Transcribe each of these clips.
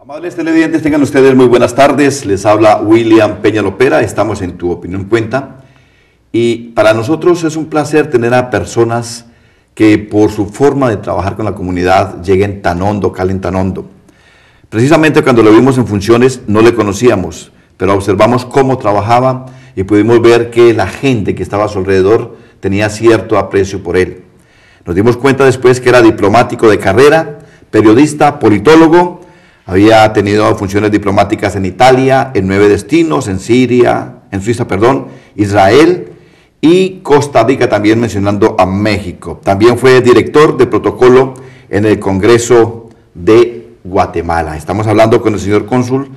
Amables televidentes, tengan ustedes muy buenas tardes. Les habla William Peña Lopera. Estamos en Tu Opinión Cuenta. Y para nosotros es un placer tener a personas que por su forma de trabajar con la comunidad lleguen tan hondo, calen tan hondo. Precisamente cuando lo vimos en funciones no le conocíamos, pero observamos cómo trabajaba y pudimos ver que la gente que estaba a su alrededor tenía cierto aprecio por él. Nos dimos cuenta después que era diplomático de carrera, periodista, politólogo. Había tenido funciones diplomáticas en Italia, en 9 destinos, en Suiza, Israel y Costa Rica, también mencionando a México. También fue director de protocolo en el Congreso de Guatemala. Estamos hablando con el señor cónsul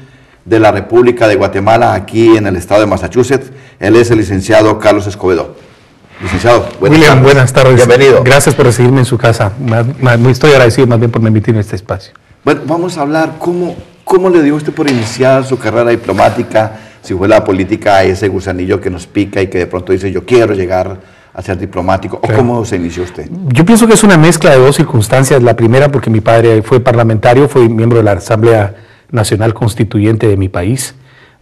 de la República de Guatemala aquí en el estado de Massachusetts. Él es el licenciado Carlos Escobedo. Licenciado, William, buenas tardes. Bienvenido. Gracias por recibirme en su casa. Estoy agradecido más bien por permitirme este espacio. Bueno, vamos a hablar cómo le dio usted por iniciar su carrera diplomática, si fue la política ese gusanillo que nos pica y que de pronto dice yo quiero llegar a ser diplomático, o cómo se inició usted. Yo pienso que es una mezcla de dos circunstancias. La primera porque mi padre fue parlamentario, fue miembro de la Asamblea Nacional Constituyente de mi país,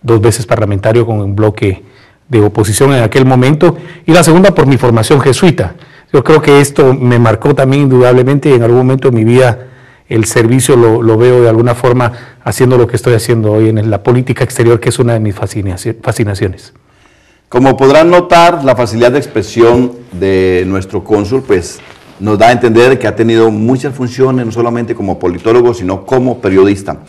2 veces parlamentario con un bloque de oposición en aquel momento, y la segunda por mi formación jesuita. Yo creo que esto me marcó también indudablemente, y en algún momento de mi vida el servicio lo veo de alguna forma haciendo lo que estoy haciendo hoy en la política exterior, que es una de mis fascinaciones. Como podrán notar, la facilidad de expresión de nuestro cónsul pues nos da a entender que ha tenido muchas funciones, no solamente como politólogo, sino como periodista.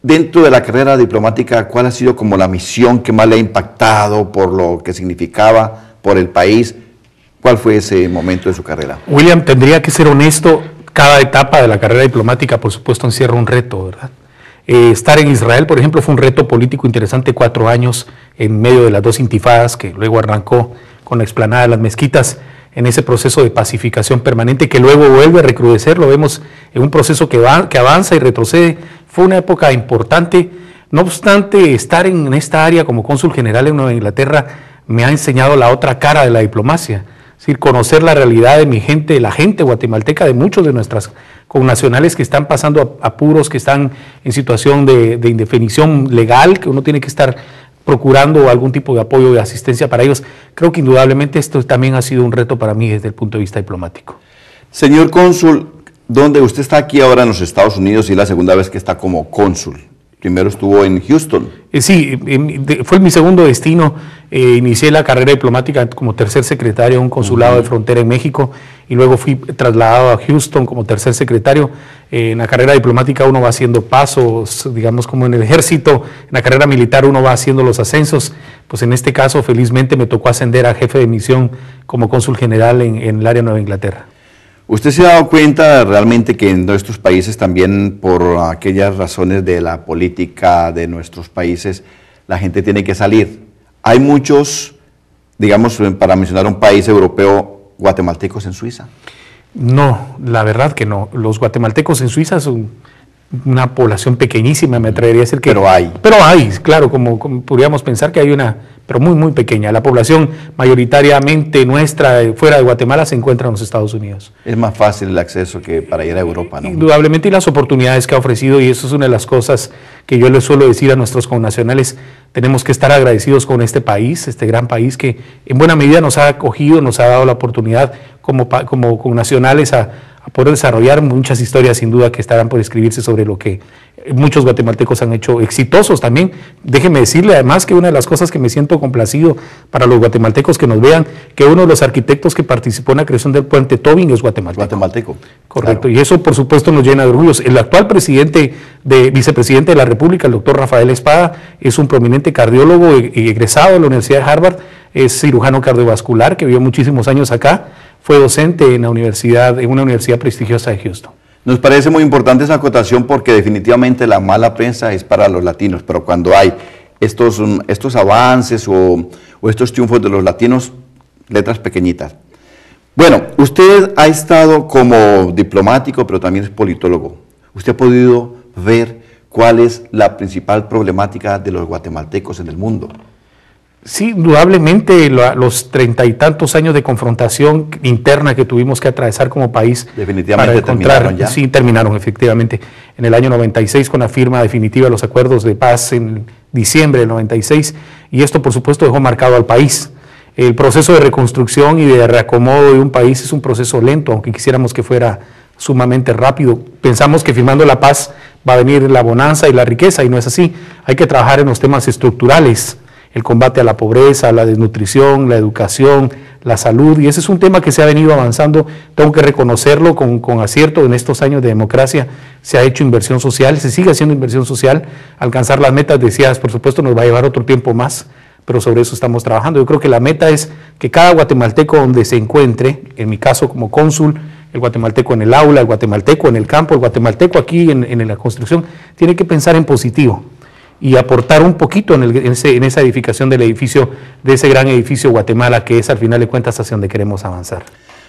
Dentro de la carrera diplomática, ¿cuál ha sido como la misión que más le ha impactado por lo que significaba por el país? ¿Cuál fue ese momento de su carrera? William, tendría que ser honesto. Cada etapa de la carrera diplomática, por supuesto, encierra un reto, ¿verdad? Estar en Israel, por ejemplo, fue un reto político interesante, 4 años en medio de las 2 intifadas, que luego arrancó con la explanada de las mezquitas, en ese proceso de pacificación permanente que luego vuelve a recrudecer. Lo vemos en un proceso que avanza y retrocede. Fue una época importante. No obstante, estar en esta área como cónsul general en Nueva Inglaterra me ha enseñado la otra cara de la diplomacia. Es decir, conocer la realidad de mi gente, la gente guatemalteca, de muchos de nuestras connacionales que están pasando apuros, que están en situación de indefinición legal, que uno tiene que estar procurando algún tipo de apoyo y asistencia para ellos. Creo que indudablemente esto también ha sido un reto para mí desde el punto de vista diplomático. Señor cónsul, donde usted está aquí ahora en los Estados Unidos y la segunda vez que está como cónsul. Primero estuvo en Houston. Sí, fue mi segundo destino. Inicié la carrera diplomática como tercer secretario de un consulado de frontera en México y luego fui trasladado a Houston como tercer secretario. En la carrera diplomática uno va haciendo pasos, digamos como en el ejército. En la carrera militar uno va haciendo los ascensos. Pues en este caso, felizmente, me tocó ascender a jefe de misión como cónsul general en el área de Nueva Inglaterra. ¿Usted se ha dado cuenta realmente que en nuestros países también por aquellas razones de la política de nuestros países la gente tiene que salir? Hay muchos, digamos, para mencionar un país europeo, guatemaltecos en Suiza. No, la verdad que no. Los guatemaltecos en Suiza son una población pequeñísima, me atrevería a decir que... Pero hay. Pero hay, claro, como podríamos pensar que hay una, pero muy, muy pequeña. La población mayoritariamente nuestra, fuera de Guatemala, se encuentra en los Estados Unidos. Es más fácil el acceso que para ir a Europa, ¿no? Indudablemente, y las oportunidades que ha ofrecido, y eso es una de las cosas que yo les suelo decir a nuestros connacionales, tenemos que estar agradecidos con este país, este gran país que en buena medida nos ha acogido, nos ha dado la oportunidad como connacionales a poder desarrollar muchas historias sin duda que estarán por escribirse sobre lo que muchos guatemaltecos han hecho exitosos también. Déjeme decirle además que una de las cosas que me siento complacido para los guatemaltecos que nos vean, que uno de los arquitectos que participó en la creación del puente Tobin es guatemalteco. Guatemalteco. Correcto, Claro. Y eso por supuesto nos llena de orgullos. El actual vicepresidente de la República, el doctor Rafael Espada, es un prominente cardiólogo egresado de la Universidad de Harvard, es cirujano cardiovascular que vivió muchísimos años acá, fue docente en una universidad prestigiosa de Houston. Nos parece muy importante esa acotación porque definitivamente la mala prensa es para los latinos, pero cuando hay estos avances o estos triunfos de los latinos, letras pequeñitas. Bueno, usted ha estado como diplomático, pero también es politólogo. ¿Usted ha podido ver cuál es la principal problemática de los guatemaltecos en el mundo? Sí, indudablemente los 30 y tantos años de confrontación interna que tuvimos que atravesar como país. Definitivamente terminaron ya. Sí, terminaron efectivamente. En el año 96 con la firma definitiva de los acuerdos de paz en diciembre del 96, y esto por supuesto dejó marcado al país. El proceso de reconstrucción y de reacomodo de un país es un proceso lento, aunque quisiéramos que fuera sumamente rápido. Pensamos que firmando la paz va a venir la bonanza y la riqueza, y no es así. Hay que trabajar en los temas estructurales, el combate a la pobreza, la desnutrición, la educación, la salud, y ese es un tema que se ha venido avanzando. Tengo que reconocerlo con acierto. En estos años de democracia se ha hecho inversión social, se sigue haciendo inversión social. Alcanzar las metas deseadas, por supuesto, nos va a llevar otro tiempo más, pero sobre eso estamos trabajando. Yo creo que la meta es que cada guatemalteco donde se encuentre, en mi caso como cónsul, el guatemalteco en el aula, el guatemalteco en el campo, el guatemalteco aquí en la construcción, tiene que pensar en positivo y aportar un poquito en esa edificación del edificio, de ese gran edificio Guatemala, que es al final de cuentas hacia donde queremos avanzar.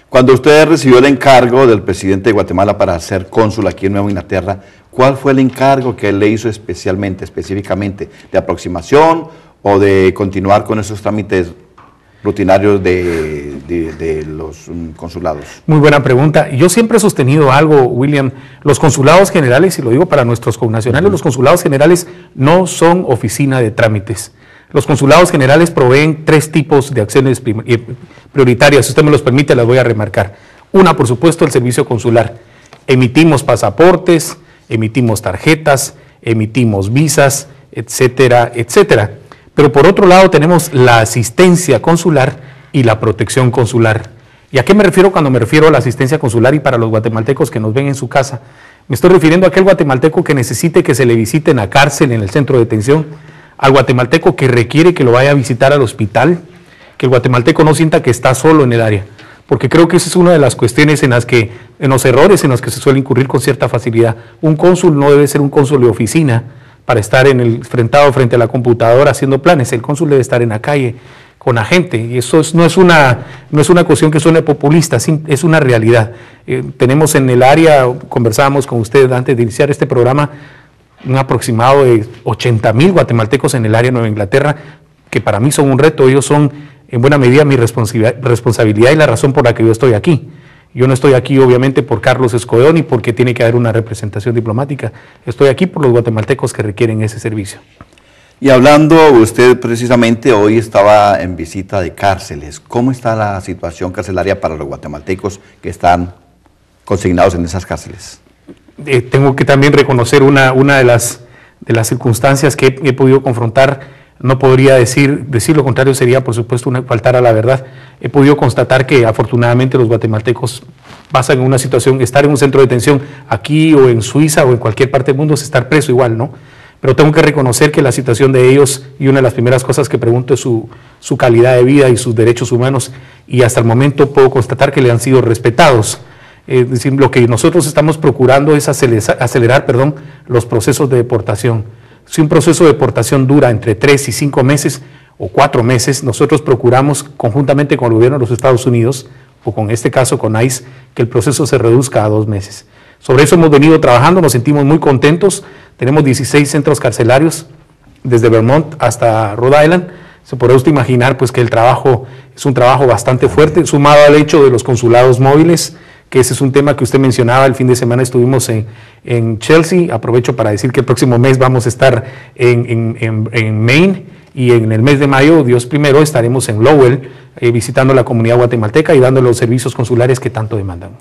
Cuando usted recibió el encargo del presidente de Guatemala para ser cónsul aquí en Nueva Inglaterra, ¿cuál fue el encargo que él le hizo específicamente? ¿De aproximación o de continuar con esos trámites rutinarios de los consulados? Muy buena pregunta. Yo siempre he sostenido algo, William. Los consulados generales, y lo digo para nuestros connacionales, los consulados generales no son oficina de trámites. Los consulados generales proveen 3 tipos de acciones prioritarias. Si usted me los permite, las voy a remarcar. Una, por supuesto, el servicio consular. Emitimos pasaportes, emitimos tarjetas, emitimos visas, etcétera, etcétera. Pero por otro lado tenemos la asistencia consular y la protección consular. ¿Y a qué me refiero cuando me refiero a la asistencia consular? Y para los guatemaltecos que nos ven en su casa, me estoy refiriendo a aquel guatemalteco que necesite que se le visite en la cárcel, en el centro de detención, al guatemalteco que requiere que lo vaya a visitar al hospital, que el guatemalteco no sienta que está solo en el área, porque creo que esa es una de las cuestiones en los errores en los que se suele incurrir con cierta facilidad. Un cónsul no debe ser un cónsul de oficina para estar enfrentado frente a la computadora haciendo planes. El cónsul debe estar en la calle con la gente, y eso no es una cuestión que suene populista, es una realidad. Tenemos en el área, conversábamos con usted antes de iniciar este programa, un aproximado de 80,000 guatemaltecos en el área de Nueva Inglaterra, que para mí son un reto. Ellos son en buena medida mi responsabilidad y la razón por la que yo estoy aquí. Yo no estoy aquí obviamente por Carlos Escobedo ni porque tiene que haber una representación diplomática. Estoy aquí por los guatemaltecos que requieren ese servicio. Y hablando, usted precisamente hoy estaba en visita de cárceles. ¿Cómo está la situación carcelaria para los guatemaltecos que están consignados en esas cárceles? Tengo que también reconocer una de las circunstancias que he podido confrontar. No podría decir lo contrario, sería por supuesto faltar a la verdad. He podido constatar que afortunadamente los guatemaltecos pasan en una situación, estar en un centro de detención aquí o en Suiza o en cualquier parte del mundo es estar preso igual, ¿no? Pero tengo que reconocer que la situación de ellos, y una de las primeras cosas que pregunto es su calidad de vida y sus derechos humanos, y hasta el momento puedo constatar que le han sido respetados. Es decir, lo que nosotros estamos procurando es acelerar los procesos de deportación. Si un proceso de deportación dura entre 3 y 5 meses o 4 meses, nosotros procuramos conjuntamente con el gobierno de los Estados Unidos, o con este caso con ICE, que el proceso se reduzca a 2 meses. Sobre eso hemos venido trabajando, nos sentimos muy contentos. Tenemos 16 centros carcelarios, desde Vermont hasta Rhode Island. Se podrá usted imaginar pues, que el trabajo es un trabajo bastante fuerte, sumado al hecho de los consulados móviles, que ese es un tema que usted mencionaba. El fin de semana estuvimos en Chelsea. Aprovecho para decir que el próximo mes vamos a estar en Maine, y en el mes de mayo, Dios primero, estaremos en Lowell visitando la comunidad guatemalteca y dando los servicios consulares que tanto demandan.